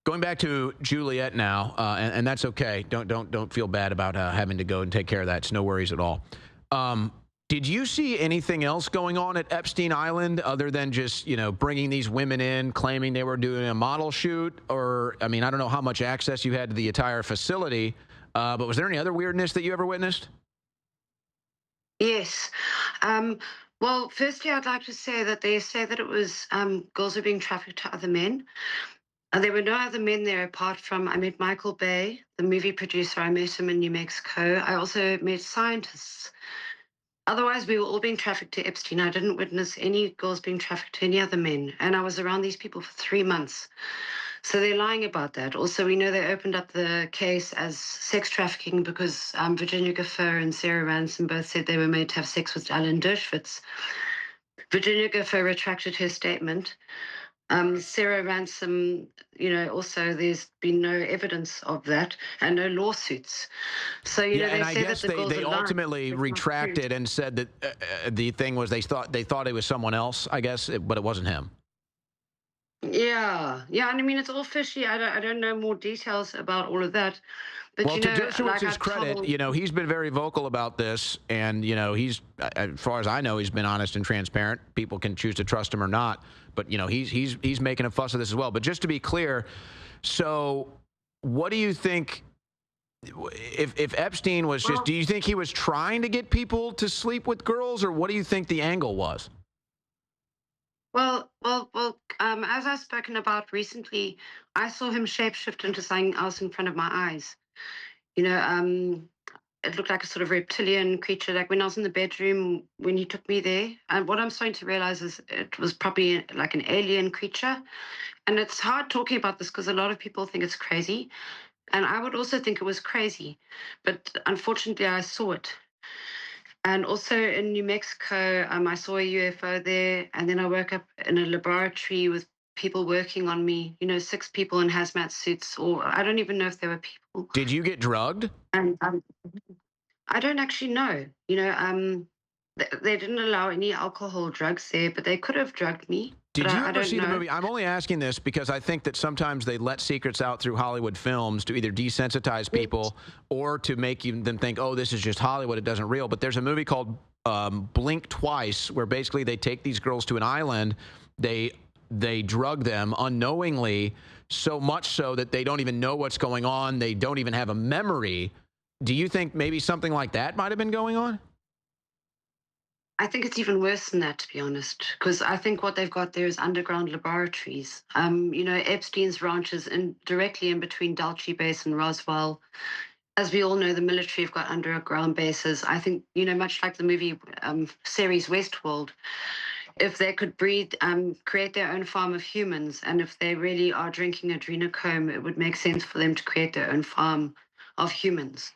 Going back to Juliet now, and that's okay. Don't feel bad about having to go and take care of that. It's no worries at all. Did you see anything else going on at Epstein Island other than just, bringing these women in, claiming they were doing a model shoot? Or, I mean, I don't know how much access you had to the entire facility, but was there any other weirdness that you ever witnessed? Yes. Well, firstly, I'd like to say that they say that it was girls were being trafficked to other men. And there were no other men there apart from I met Michael Bay, the movie producer. I met him in New Mexico. I also met scientists. Otherwise, we were all being trafficked to Epstein. I didn't witness any girls being trafficked to any other men. And I was around these people for 3 months. So they're lying about that. Also, we know they opened up the case as sex trafficking because Virginia Gifford and Sarah Ransom both said they were made to have sex with Alan Dershowitz. Virginia Gifford retracted her statement. Sarah Ransom, also there's been no evidence of that and no lawsuits. So, Yeah, they and I say that guess the girls they are lying. ultimately It's not true. retracted and said that the thing was they thought it was someone else, I guess, but it wasn't him. Yeah, yeah, and I mean it's all fishy. I don't know more details about all of that, but Well, to like Dershowitz's I've credit, told. he's been very vocal about this, and he's, as far as I know, he's been honest and transparent. People can choose to trust him or not, but he's making a fuss of this as well. But just to be clear, so what do you think? If Epstein was just, Well, do you think he was trying to get people to sleep with girls, or what do you think the angle was? as I've spoken about recently, I saw him shapeshift into something else in front of my eyes. You know, um, it looked like a sort of reptilian creature. Like when I was in the bedroom when he took me there, and what I'm starting to realize is it was probably like an alien creature. And it's hard talking about this because a lot of people think it's crazy, and I would also think it was crazy, but unfortunately, I saw it. And also in New Mexico, I saw a UFO there, and then I woke up in a laboratory with people working on me. 6 people in hazmat suits, or I don't even know if they were people. Did you get drugged? And I don't actually know. They didn't allow any alcohol, drugs there, but they could have drugged me. But Did you I ever don't see the know. movie? I'm only asking this because I think that sometimes they let secrets out through Hollywood films to either desensitize people or to make them think, oh, this is just Hollywood, it doesn't real. But there's a movie called Blink Twice where basically they take these girls to an island, they drug them unknowingly, so much so that they don't even know what's going on, they don't even have a memory. Do you think maybe something like that might have been going on? I think it's even worse than that, to be honest, because I think what they've got there is underground laboratories. Epstein's ranch is directly in between Dulce Base and Roswell. As we all know, the military have got underground bases. I think, much like the movie series Westworld, if they could breed, create their own farm of humans, and if they really are drinking adrenochrome, it would make sense for them to create their own farm of humans.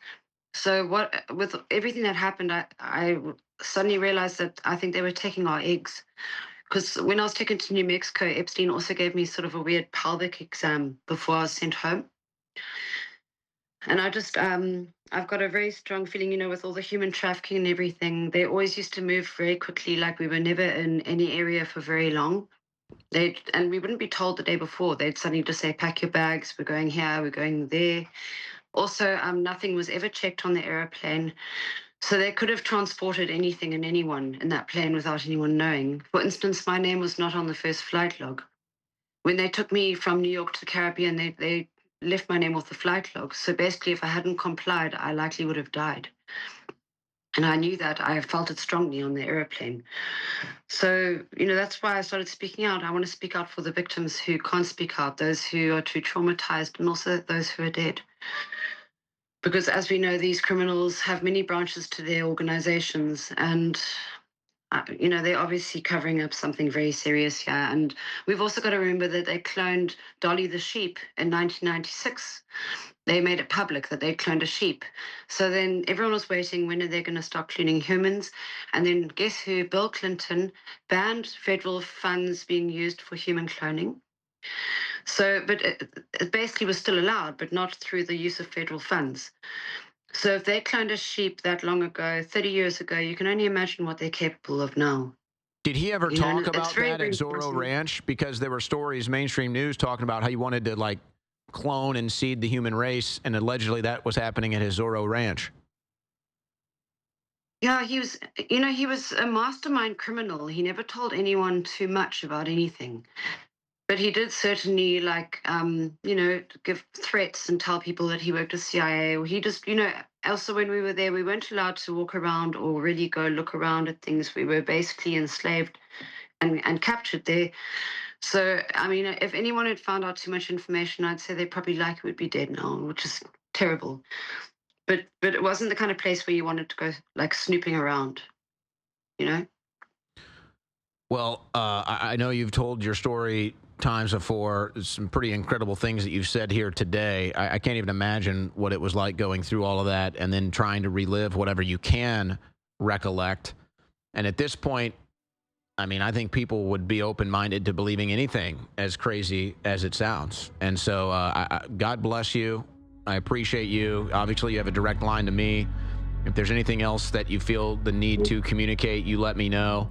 So what with everything that happened, I suddenly realized that I think they were taking our eggs. Because when I was taken to New Mexico, Epstein also gave me sort of a weird pelvic exam before I was sent home. And I've got a very strong feeling, with all the human trafficking and everything, they always used to move very quickly, like we were never in any area for very long. And we wouldn't be told the day before. They'd suddenly just say, pack your bags, we're going here, we're going there. Also, nothing was ever checked on the airplane. So they could have transported anything and anyone in that plane without anyone knowing. For instance, my name was not on the first flight log. When they took me from New York to the Caribbean, they left my name off the flight log. So basically, if I hadn't complied, I likely would have died. And I knew that. I felt it strongly on the airplane. So, that's why I started speaking out. I want to speak out for the victims who can't speak out, those who are too traumatized, and also those who are dead. Because as we know, these criminals have many branches to their organizations, and they're obviously covering up something very serious here. And we've also got to remember that they cloned Dolly the sheep in 1996. They made it public that they cloned a sheep. So then everyone was waiting, when are they going to start cloning humans? And then guess who? Bill Clinton banned federal funds being used for human cloning. So, but it basically was still allowed, but not through the use of federal funds. So if they cloned a sheep that long ago, 30 years ago, you can only imagine what they're capable of now. Did he ever talk And it's about very, that at very Zorro personal. Ranch? Because there were stories, mainstream news, talking about how he wanted to, like, clone and seed the human race, and allegedly that was happening at his Zorro Ranch. Yeah, he was a mastermind criminal. He never told anyone too much about anything. But he did certainly, like, give threats and tell people that he worked with CIA. Or he just, also when we were there, we weren't allowed to walk around or really go look around at things. We were basically enslaved and captured there. So, I mean, if anyone had found out too much information, I'd say they probably like would be dead now, which is terrible. But it wasn't the kind of place where you wanted to go like snooping around, you know? Well, I know you've told your story times before. Some pretty incredible things that you've said here today. I can't even imagine what it was like going through all of that and then trying to relive whatever you can recollect. And at this point, I mean, I think people would be open-minded to believing anything as crazy as it sounds. And so God bless you. I appreciate you. Obviously, you have a direct line to me. If there's anything else that you feel the need to communicate, you let me know.